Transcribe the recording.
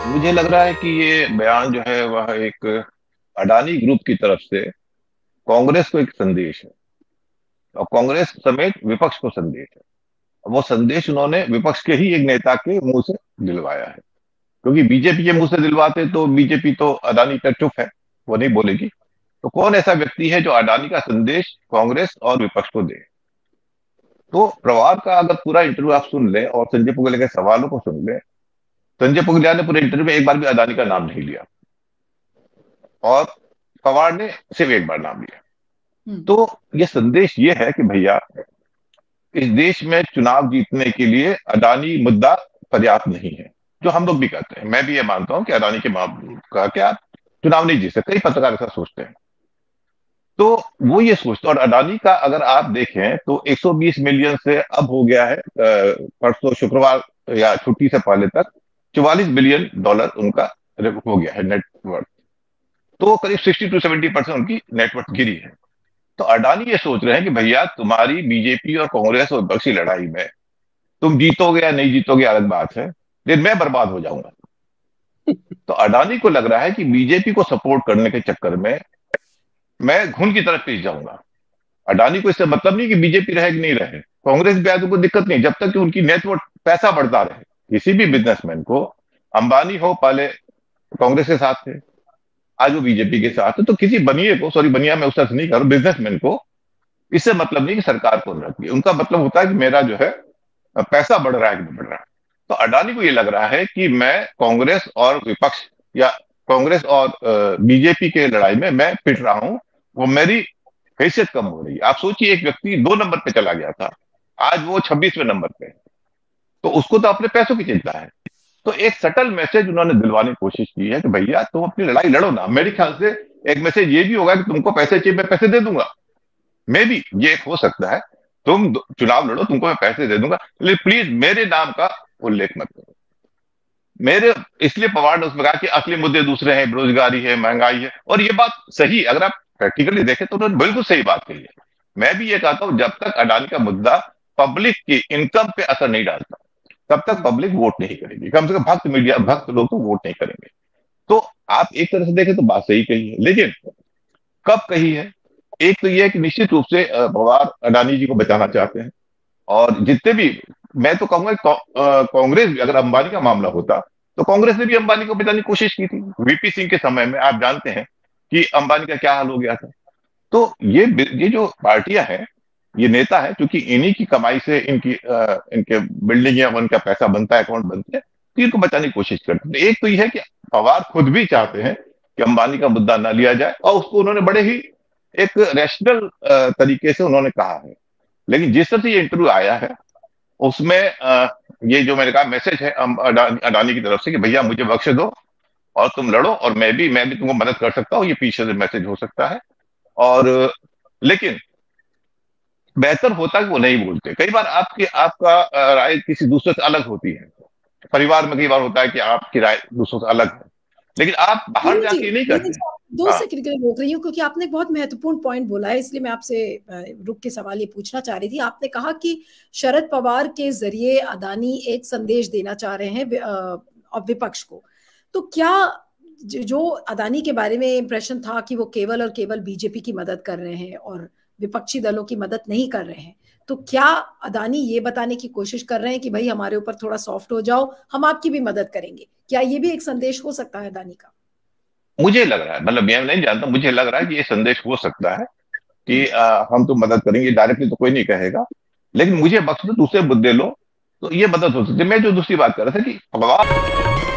मुझे लग रहा है कि ये बयान जो है वह एक अडानी ग्रुप की तरफ से कांग्रेस को एक संदेश है और कांग्रेस समेत विपक्ष को संदेश है। वो संदेश उन्होंने विपक्ष के ही एक नेता के मुंह से दिलवाया है, क्योंकि बीजेपी के मुंह से दिलवाते तो बीजेपी तो अडानी पर चुप है, वो नहीं बोलेगी। तो कौन ऐसा व्यक्ति है जो अडानी का संदेश कांग्रेस और विपक्ष को दे? तो पवार का अगर पूरा इंटरव्यू आप सुन लें और संजय पुगलिया के सवालों को सुन लें, संजय पुगलिया ने पूरे इंटरव्यू में एक बार भी अडानी का नाम नहीं लिया और पवार ने सिर्फ एक बार नाम लिया। हम्म। तो ये संदेश ये है कि भैया, इस देश में चुनाव जीतने के लिए अडानी मुद्दा पर्याप्त नहीं है। जो हम लोग भी कहते हैं, मैं भी ये मानता हूं कि अडानी के का क्या चुनाव नहीं जीत सकते, कई पत्रकार ऐसा सोचते हैं। तो वो ये सोचते हैं, और अडानी का अगर आप देखें तो 120 मिलियन से अब हो गया है परसों शुक्रवार या छुट्टी से पहले तक $44 बिलियन उनका हो गया है नेटवर्थ। तो करीब 60 to 70% उनकी नेटवर्थ गिरी है। तो अडानी ये सोच रहे हैं कि भैया, तुम्हारी बीजेपी और कांग्रेस और विपक्षी लड़ाई में तुम जीतोगे या नहीं जीतोगे अलग बात है, लेकिन मैं बर्बाद हो जाऊंगा। तो अडानी को लग रहा है कि बीजेपी को सपोर्ट करने के चक्कर में मैं घुन की तरफ पिस जाऊंगा। अडानी को इससे मतलब नहीं कि बीजेपी रहे कि नहीं रहे, कांग्रेस भी आए तो कोई दिक्कत नहीं, जब तक कि उनकी नेटवर्थ पैसा बढ़ता रहे। किसी भी बिजनेसमैन को, अंबानी हो पहले कांग्रेस के साथ थे, आज वो बीजेपी के साथ है, तो किसी बनिए को, सॉरी बनिया मैं उस तरह से नहीं कर रहा, बिजनेसमैन को इससे मतलब नहीं कि सरकार कौन रखी, उनका मतलब होता है कि मेरा जो है पैसा बढ़ रहा है कि नहीं बढ़ रहा है। तो अडानी को ये लग रहा है कि मैं कांग्रेस और विपक्ष या कांग्रेस और बीजेपी के लड़ाई में मैं पिट रहा हूं, वो मेरी हैसियत कम हो रही है। आप सोचिए, एक व्यक्ति 2 नंबर पे चला गया था, आज वो 26वें नंबर पे है, तो उसको तो अपने पैसों की चिंता है। तो एक सटल मैसेज उन्होंने दिलवाने की कोशिश की है कि भैया तुम अपनी लड़ाई लड़ो ना। मेरे ख्याल से एक मैसेज ये भी होगा कि तुमको पैसे चाहिए, मैं पैसे दे दूंगा। मे भी ये एक हो सकता है, तुम चुनाव लड़ो, तुमको मैं पैसे दे दूंगा, लेकिन प्लीज मेरे नाम का उल्लेख मत करो। मेरे इसलिए पवार ने उसमें कहा कि असली मुद्दे दूसरे हैं, बेरोजगारी है, महंगाई है, और ये बात सही, अगर आप प्रैक्टिकली देखें तो उन्होंने बिल्कुल सही बात कही है। मैं भी ये कहता हूं, जब तक अडानी का मुद्दा पब्लिक की इनकम पे असर नहीं डालता, तब तक हम्म। पब्लिक वोट नहीं करेगी। कम से कम भक्त मीडिया, भक्त लोग तो वोट नहीं करेंगे। तो आप एक तरह से देखें तो बात सही कही है, लेकिन कब कही है? एक तो यह है कि निश्चित रूप से पवार अडानी जी को बचाना चाहते हैं, और जितने भी, मैं तो कहूंगा कांग्रेस भी, अगर अंबानी का मामला होता तो कांग्रेस ने भी अंबानी को बचाने की कोशिश की थी। वीपी सिंह के समय में आप जानते हैं कि अंबानी का क्या हाल हो गया था। तो ये जो पार्टियां हैं, ये नेता है, क्योंकि इन्हीं की कमाई से इनके बिल्डिंग या उनका पैसा बनता है, अकाउंट बनते हैं, तो इनको बचाने की कोशिश करते हैं। एक तो यह है कि पवार खुद भी चाहते हैं कि अंबानी का मुद्दा ना लिया जाए, और उसको उन्होंने बड़े ही एक रैशनल तरीके से उन्होंने कहा है। लेकिन जिस तरह से ये इंटरव्यू आया है, उसमें ये जो मैंने कहा मैसेज है अडानी की तरफ से कि भैया मुझे बख्श दो और तुम लड़ो, और मैं भी तुमको मदद कर सकता हूँ, ये पीछे से मैसेज हो सकता है। और लेकिन बेहतर होता कि वो नहीं बोलते। कई बार आपका राय किसी दूसरे से अलग होती है, परिवार में कई बार होता है कि आपकी राय दूसरों से अलग है, लेकिन आप बाहर नीरज जी, जाके नहीं नीरज कहते। जी, आप दो हाँ, सेकंड के लिए रोक रही हूँ क्योंकि आपने एक बहुत महत्वपूर्ण पॉइंट बोला है, इसलिए मैं आपसे रुक के सवाल ये पूछना चाह रही थी। आपने कहा कि शरद पवार के जरिए अदानी एक संदेश देना चाह रहे हैं और विपक्ष को। तो क्या जो अदानी के बारे में इंप्रेशन था कि वो केवल और केवल बीजेपी की मदद कर रहे हैं और विपक्षी दलों की मदद नहीं कर रहे हैं, तो क्या अदानी ये बताने की कोशिश कर रहे हैं कि भाई हमारे ऊपर थोड़ा सॉफ्ट हो जाओ, हम आपकी भी मदद करेंगे? क्या ये भी एक संदेश हो सकता है अदानी का? मुझे लग रहा है, मतलब मैं नहीं जानता, मुझे लग रहा है कि ये संदेश हो सकता है कि हम्म। हम तो मदद करेंगे, डायरेक्टली तो कोई नहीं कहेगा, लेकिन मुझे बख्श दो, दूसरे मुद्दे लो, तो ये मदद हो सकती है। मैं जो दूसरी बात कर रहा था कि पवार